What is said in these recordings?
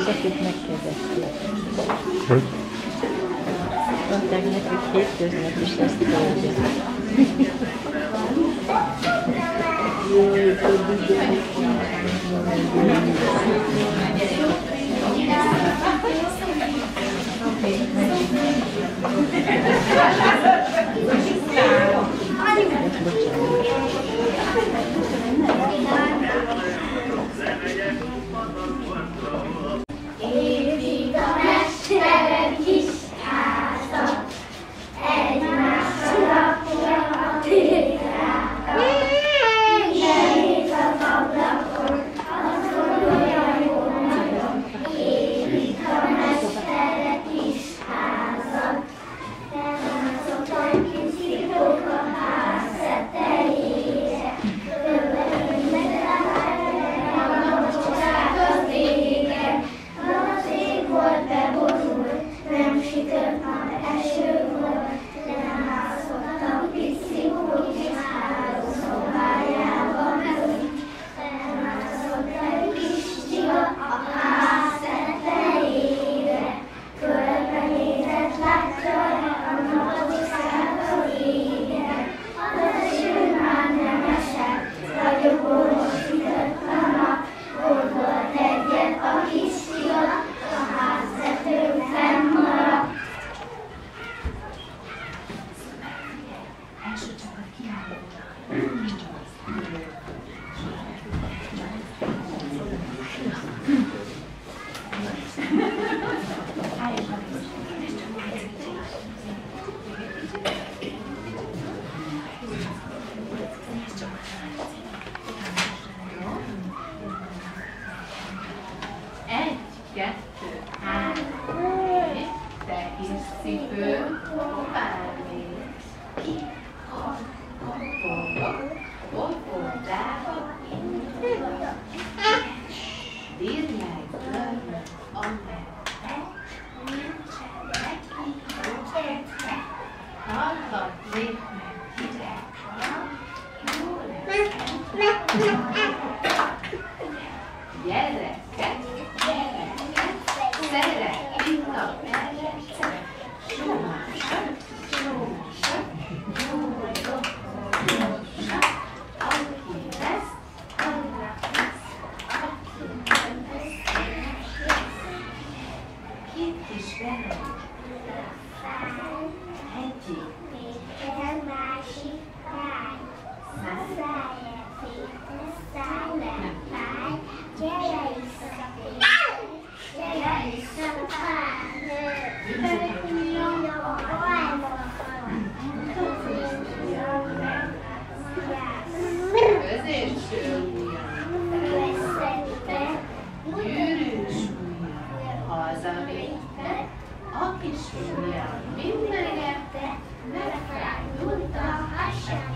Akit megkérdezték. Mondták nekik hétköznap is ezt tudja. Épít a mesterek kis házat, egymásra rakja a téglákat. Benéz az ablakon, azon olyan jó nagyon. Épít a mesterek kis házat, felmászott a kis szívók a ház tetejére. Követőnek a nagyság az égen. Az ég volt beborult, nem sütött nap, eső volt, lemászott a pici kis hálószobájába merült. Lemászott egy kis csiga a ház tetejére, körbenézett, látta a nagyság az égen. Az eső már nem esett, ragyogóan sütött a nap, ott volt egyet a kis csiga, a háztetőn fennmaradt. Egy, kettő, három, négy, te kis cipő, hová mész? Ki, hol, fogába, dirjálj körbe, amerre, nincsenek ki, hallgat, lép meg, hideg van, jó lesz. Gyerekek, szeretik a percet, sósak, jó, aki vesz, arra vesz, aki nem vesz, két kis velem, egyik, Másik lány, szállj, gyere középső ujjam, gyűrűs ujjam, hazavitte, a kis ujjam mindegette, megfájdult a hasát.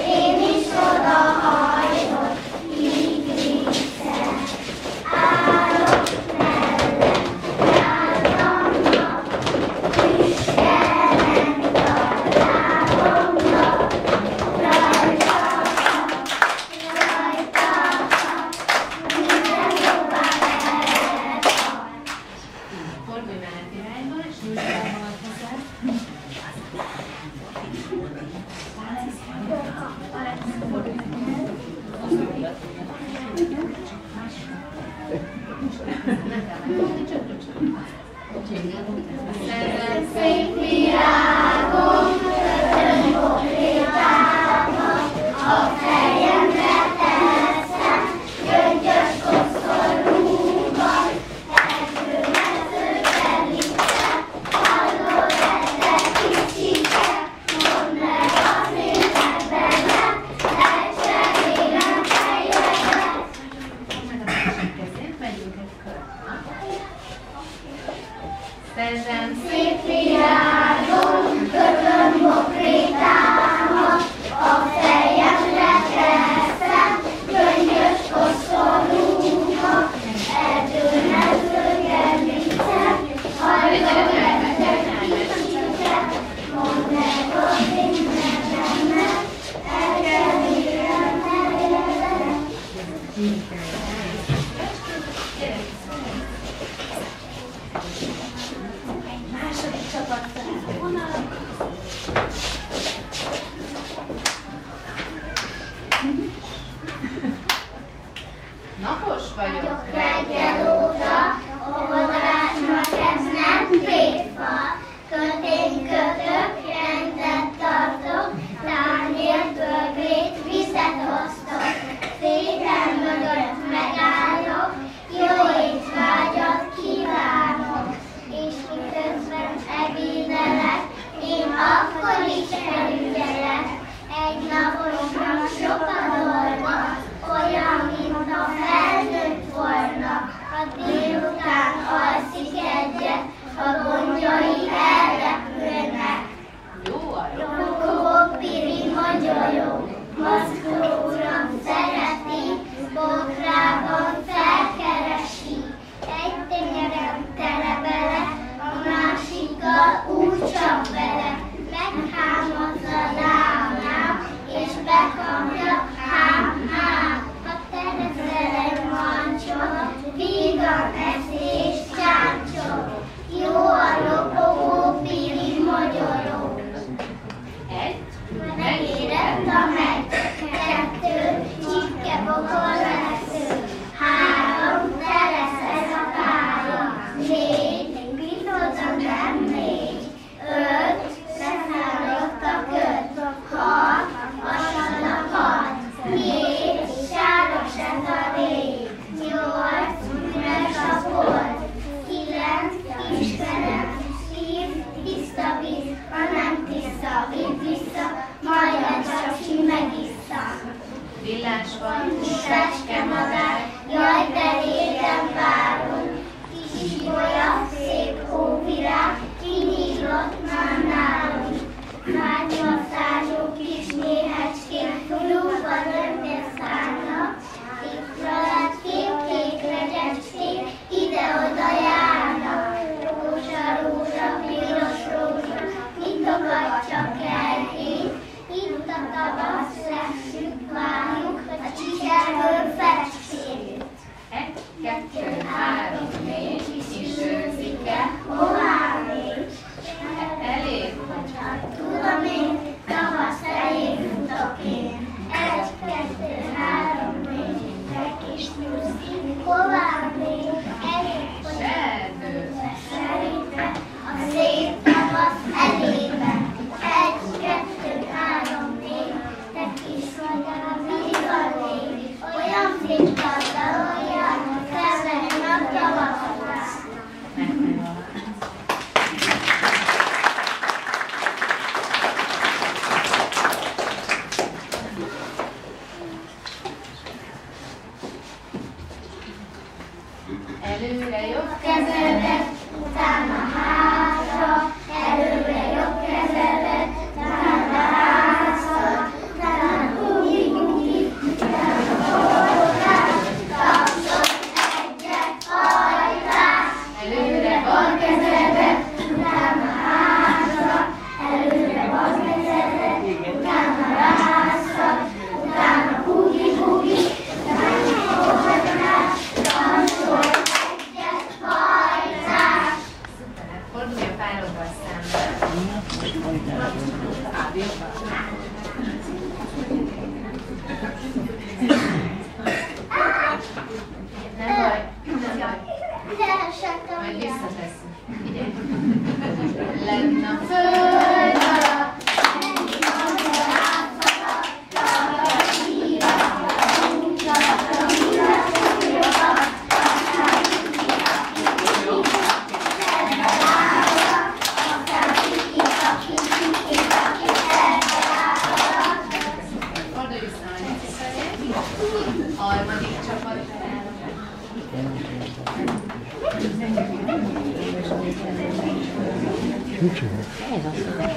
Én is odahajlok. Ezen szép virágon, köszön konkrétában, a fejemre teszem, gyöngyös koszorúban, ebből mezőkerítem, hallod-e te kicsike, mondd meg az ének benne, elcserélem helyeket. Meg a másik kezét, megyünk egy kört. Ezen szép virágon, kötön konkrétában, a fejemre teszem, gyöngyös koszorúban, ebből mezőkerítem, hallod-e te kicsike, mondd meg az ének benne, elcserélem helyeket. Második csapat vonalak. Napos vagyok reggel óta, olvasnak ez nem tréfa. Kötény kötök, rendet tartok, tányért, bögrét, vizet osztok. Széken mögött megállok, jó étvágyat kívánok. És miközben ebédelek, én akkor is felügyelek. Egy naposnak sok a dolga, olyan, mint a felnőtt volna. A délután alszik egyet, a gondjai elrepülnek. Rokogó Piri magyarok, Maszkó uram szereti, Bokrában felkeresi. Egy tenyerem tele bele, a másikkal úgy csap bele. Meghámozza lámám, és bekapja hám. Ha tereszel egy mancsot, vígan eszés csáncot. Jó a ropogó Piri magyarok. Megérett a megy, 2, csipke bokor lesző, 3, te lesz ez a pálya, 4, gritoza nem 4, 5, leszállott a köt, 6, lassan a hat, 7, sáros ez a rég, 8, üres a bolt, 9, Istenem, 10, tiszta víz, ha nem tiszta, vidd vissza, majd csak si megissza. Villás van, fecske madár, jaj, de régen várunk. Kis ibolya, szép hóvirág, kinyílott már nálunk. Vágyországú kis méhecskék, túlúba döntél szállnak. Tikra lett kék regyecskék, ide-oda járnak. Rózsa, piros rózsa, nyitogatja kertjét. Itt a tavasz leszünk, várjuk a csicsergő fecskét. 1, 2, 3, 4, kis őzike, hová még? Elég, hogyha tudom én, tavasz elég futok én. 1, 2, 3, 4, te kis nyuszi, hová még? Elég, hogyha szerintem a szép tavasz elébe. 1, 2, 3, 4, te kis magyar a vígalé. Olyan szép gazdaolja, felvenni a tavaszra. Előre jobb kezedet, utána hátra, előre jobb kezedet, utána hátra, utána húgi, utána hordás, tapsod egyet, hajtás. Előre bal kezedet, utána hátra, előre bal kezedet, utána hátra, utána húgi, utána hordás, tapsod egyet, hajtás. Fordulj a párodba szemben. Nem baj, nem baj. Majd visszateszünk. Figyelj. a föld alatt, mennyi magyar átszakadt, ragad hírat, útlat a világolyokat, aztán kicsit, szerbe állak, aztán kicsit, szerbe állak. Fordulj vissza a harmadik csapat. Ez az, hogy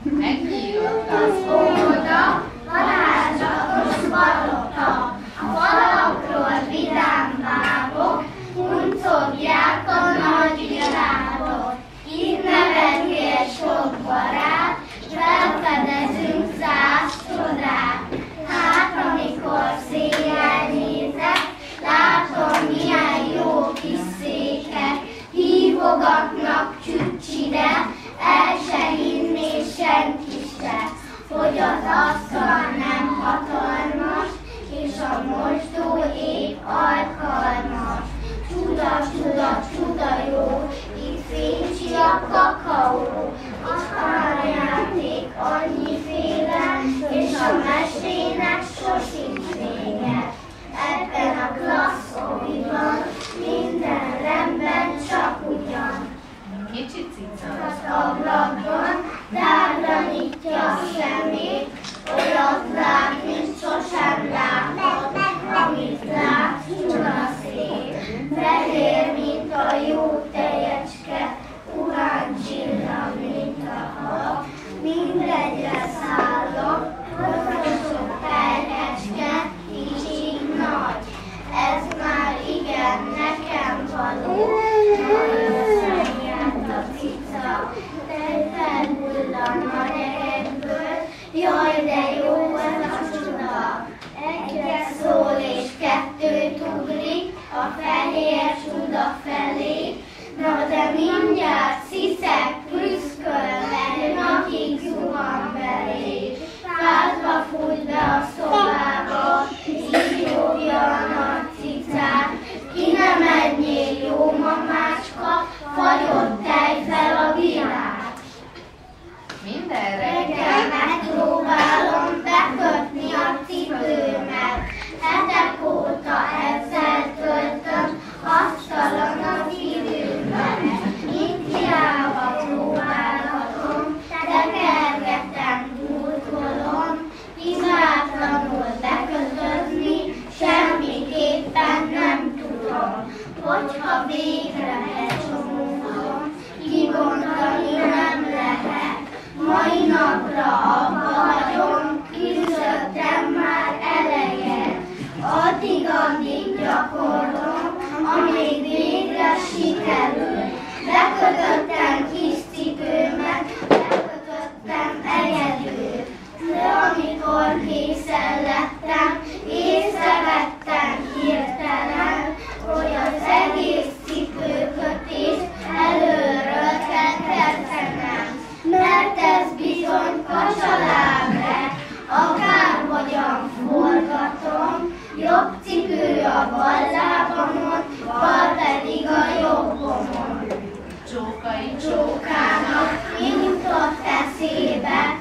Megnyílt Az óda, varázslatos palota, a falakról vidám bábok, huncogják a nagy világot. Itt nevetél sok barát, s felfedezünk 100 csodát. Hát amikor széjjel nézek, látom milyen jó kis székek, hívogatnak csücsire, el se hinné senki se, hogy az asztal nem hatalmas, és a mosdó épp alkalmas. Csuda, csuda, csuda jó, itt féncsi a kakaó, az aranyjáték annyiféle, és a mesének sosincs vége. Ebben a klassz oviban minden rendben csak ugyan. Kicsit cica. Az ablakban dárra nyitja a szemét, olyat lát, mint sosem látott, amit lát, csuda szép. Fehér, mint a jó tejecske, puhán csillag, mint a hal. Mindegyre szállok, sok terhecske, kicsi, nagy. Ez már igen nekem való, nagyon szegényt a cica, de felhullan a gyerekből, jaj, de jó ez a csuda. Egyet szól és kettőt ugrik a fehér csuda felé, na de mindjárt sziszeg prüszköl, nakik zuhan belé. Fázva fut be a szobába, így jóvja a nagy cicát. Ki nem ennyél jó mamácska, fagyott tej fel a világ. Minden Reggel megpróbálom bekötni a cipőmet, hetek óta ezzel töltöm asztalan az időmet. Itt hiába próbálhatom, tekergetem, burkolom, hibátlanul bekötözni, semmiképpen nem tudom, hogyha végre becsomózom, kibontani nem lehet. Mai napra abba hagyom, küzdöttem már eleget. Addig gyakorlom, amíg végre sikerül. Bekötöttem kis cipőmet, bekötöttem egyedül. De amikor készen lettem, észrevettem hirtelen, hogy az egész cipőkötés előről kell kezdenem. Mert ez bizony kacsalábre, akárhogyan forgatom, jobb cipő a bal lábamon, bal pedig a jobbomon. Csókai Csókának jutott eszébe,